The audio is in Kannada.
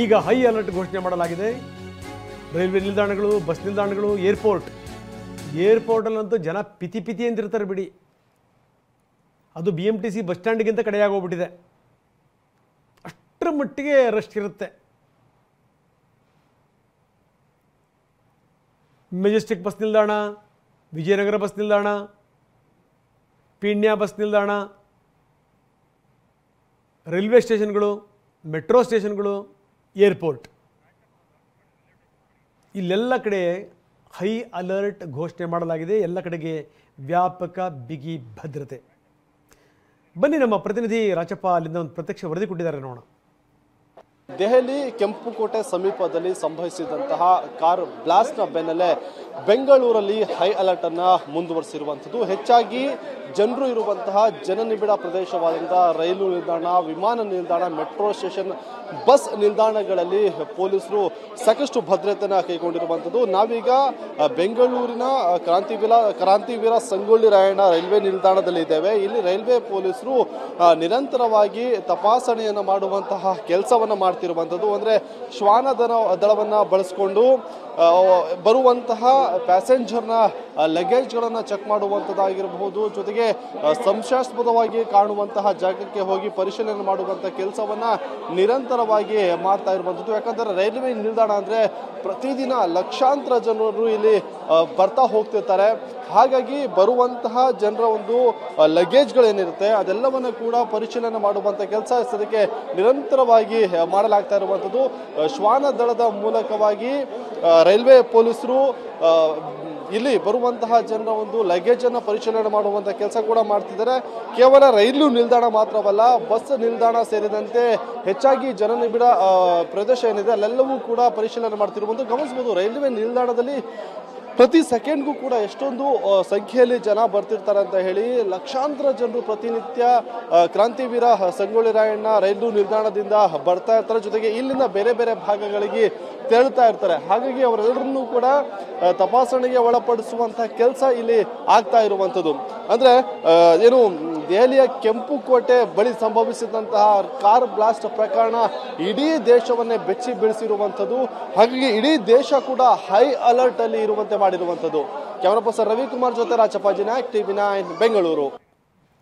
ಈಗ ಹೈ ಅಲರ್ಟ್ ಘೋಷಣೆ ಮಾಡಲಾಗಿದೆ. ರೈಲ್ವೆ ನಿಲ್ದಾಣಗಳು, ಬಸ್ ನಿಲ್ದಾಣಗಳು, ಏರ್ಪೋರ್ಟಲ್ಲಂತೂ ಜನ ಪಿತಿ ಅಂತಿರ್ತಾರೆ ಬಿಡಿ. ಅದು BMTC ಬಸ್ ಸ್ಟ್ಯಾಂಡ್ಗಿಂತ ಕಡೆಯಾಗೋಗ್ಬಿಟ್ಟಿದೆ. ಅಷ್ಟರ ಮಟ್ಟಿಗೆ ರಶ್ ಇರುತ್ತೆ. ಮೆಜೆಸ್ಟಿಕ್ ಬಸ್ ನಿಲ್ದಾಣ, ವಿಜಯನಗರ ಬಸ್ ನಿಲ್ದಾಣ, ಪೀಣ್ಯ ಬಸ್ ನಿಲ್ದಾಣ, ರೈಲ್ವೆ ಸ್ಟೇಷನ್ಗಳು, ಮೆಟ್ರೋ ಸ್ಟೇಷನ್ಗಳು, ಏರ್ಪೋರ್ಟ್, ಇಲ್ಲೆಲ್ಲ ಕಡೆ ಹೈ ಅಲರ್ಟ್ ಘೋಷಣೆ ಮಾಡಲಾಗಿದೆ. ಎಲ್ಲ ಕಡೆಗೆ ವ್ಯಾಪಕ ಬಿಗಿ ಭದ್ರತೆ. ಬನ್ನಿ, ನಮ್ಮ ಪ್ರತಿನಿಧಿ ರಾಚಪ್ಪ ಅಲ್ಲಿಂದ ಒಂದು ಪ್ರತ್ಯಕ್ಷ ವರದಿ ಕೊಟ್ಟಿದ್ದಾರೆ, ನೋಡೋಣ. ದೆಹಲಿ ಕೆಂಪುಕೋಟೆ ಸಮೀಪದಲ್ಲಿ ಸಂಭವಿಸಿದಂತಹ ಕಾರ್ ಬ್ಲಾಸ್ಟ್ನ ಬೆನ್ನಲ್ಲೇ ಬೆಂಗಳೂರಲ್ಲಿ ಹೈ ಅಲರ್ಟ್ ಅನ್ನ ಮುಂದುವರಿಸಿರುವಂಥದ್ದು. ಹೆಚ್ಚಾಗಿ ಜನರು ಇರುವಂತಹ ಜನನಿಬಿಡ ಪ್ರದೇಶವಾದಂತಹ ರೈಲು ನಿಲ್ದಾಣ, ವಿಮಾನ ನಿಲ್ದಾಣ, ಮೆಟ್ರೋ ಸ್ಟೇಷನ್, ಬಸ್ ನಿಲ್ದಾಣಗಳಲ್ಲಿ ಪೊಲೀಸರು ಸಾಕಷ್ಟು ಭದ್ರತೆಯನ್ನು ಕೈಗೊಂಡಿರುವಂಥದ್ದು. ನಾವೀಗ ಬೆಂಗಳೂರಿನ ಕ್ರಾಂತಿವೀರ ಸಂಗೊಳ್ಳಿ ರಾಯಣ್ಣ ರೈಲ್ವೆ ನಿಲ್ದಾಣದಲ್ಲಿ ಇದ್ದೇವೆ. ಇಲ್ಲಿ ರೈಲ್ವೆ ಪೊಲೀಸರು ನಿರಂತರವಾಗಿ ತಪಾಸಣೆಯನ್ನು ಮಾಡುವಂತಹ ಕೆಲಸವನ್ನು ಮಾಡ್ತಿರುವಂಥದ್ದು. ಅಂದ್ರೆ ಶ್ವಾನ ದಳವನ್ನ ಬಳಸಿಕೊಂಡು ಬರುವಂತಹ ಪ್ಯಾಸೆಂಜರ್ನ ಲಗೇಜ್ಗಳನ್ನು ಚೆಕ್ ಮಾಡುವಂಥದ್ದಾಗಿರಬಹುದು, ಜೊತೆಗೆ ಸಂಶಯಾಸ್ಪದವಾಗಿ ಕಾಣುವಂತಹ ಜಾಗಕ್ಕೆ ಹೋಗಿ ಪರಿಶೀಲನೆ ಮಾಡುವಂತಹ ಕೆಲಸವನ್ನ ನಿರಂತರವಾಗಿ ಮಾಡ್ತಾ ಇರುವಂಥದ್ದು. ಯಾಕಂದ್ರೆ ರೈಲ್ವೆ ನಿಲ್ದಾಣ ಅಂದ್ರೆ ಪ್ರತಿದಿನ ಲಕ್ಷಾಂತರ ಜನರು ಇಲ್ಲಿ ಬರ್ತಾ ಹೋಗ್ತಿರ್ತಾರೆ. ಹಾಗಾಗಿ ಬರುವಂತಹ ಜನರ ಒಂದು ಲಗೇಜ್ಗಳೇನಿರುತ್ತೆ ಅದೆಲ್ಲವನ್ನ ಕೂಡ ಪರಿಶೀಲನೆ ಮಾಡುವಂತ ಕೆಲಸ ಸದ್ಯಕ್ಕೆ ನಿರಂತರವಾಗಿ ಮಾಡಲಾಗ್ತಾ ಇರುವಂಥದ್ದು. ಶ್ವಾನ ದಳದ ಮೂಲಕವಾಗಿ ರೈಲ್ವೆ ಪೊಲೀಸರು ಇಲ್ಲಿ ಬರುವಂತಹ ಜನರ ಒಂದು ಲಗೇಜ್ ಅನ್ನು ಪರಿಶೀಲನೆ ಮಾಡುವಂತಹ ಕೆಲಸ ಕೂಡ ಮಾಡ್ತಿದ್ದಾರೆ. ಕೇವಲ ರೈಲು ನಿಲ್ದಾಣ ಮಾತ್ರವಲ್ಲ, ಬಸ್ ನಿಲ್ದಾಣ ಸೇರಿದಂತೆ ಹೆಚ್ಚಾಗಿ ಜನನಿಬಿಡ ಪ್ರದೇಶ ಏನಿದೆ ಅಲ್ಲೆಲ್ಲವೂ ಕೂಡ ಪರಿಶೀಲನೆ ಮಾಡ್ತಿರುವಂತ ಗಮನಿಸಬಹುದು. ರೈಲ್ವೆ ನಿಲ್ದಾಣದಲ್ಲಿ ಪ್ರತಿ ಸೆಕೆಂಡ್ಗೂ ಕೂಡ ಎಷ್ಟೊಂದು ಸಂಖ್ಯೆಯಲ್ಲಿ ಜನ ಬರ್ತಿರ್ತಾರೆ ಅಂತ ಹೇಳಿ. ಲಕ್ಷಾಂತರ ಜನರು ಪ್ರತಿನಿತ್ಯ ಕ್ರಾಂತಿವೀರ ಸಂಗೊಳ್ಳಿ ರಾಯಣ್ಣ ರೈಲು ನಿಲ್ದಾಣದಿಂದ ಬರ್ತಾ ಇರ್ತಾರೆ, ಜೊತೆಗೆ ಇಲ್ಲಿಂದ ಬೇರೆ ಬೇರೆ ಭಾಗಗಳಿಗೆ ತೆರಳುತ್ತಾ ಇರ್ತಾರೆ. ಹಾಗಾಗಿ ಅವರೆಲ್ಲರನ್ನೂ ಕೂಡ ತಪಾಸಣೆಗೆ ಒಳಪಡಿಸುವಂತಹ ಕೆಲಸ ಇಲ್ಲಿ ಆಗ್ತಾ ಇರುವಂಥದ್ದು. ಅಂದ್ರೆ ಏನು ದೆಹಲಿಯ ಕೆಂಪುಕೋಟೆ ಬಳಿ ಸಂಭವಿಸಿದಂತಹ ಕಾರ್ ಬ್ಲಾಸ್ಟ್ ಪ್ರಕರಣ ಇಡೀ ದೇಶವನ್ನೇ ಬೆಚ್ಚಿ ಬೀಳಿಸಿರುವಂಥದ್ದು. ಹಾಗಾಗಿ ಇಡೀ ದೇಶ ಕೂಡ ಹೈ ಅಲರ್ಟ್ ಅಲ್ಲಿ ಇರುವಂತೆ ಮಾಡಿರುವಂಥದ್ದು. ಕ್ಯಾಮರಾ ಪರ್ಸನ್ ರವಿಕುಮಾರ್ ಜೊತೆ ರಾಚಪ್ಪ, ಜಿನಾಕ್ TV9 ಬೆಂಗಳೂರು.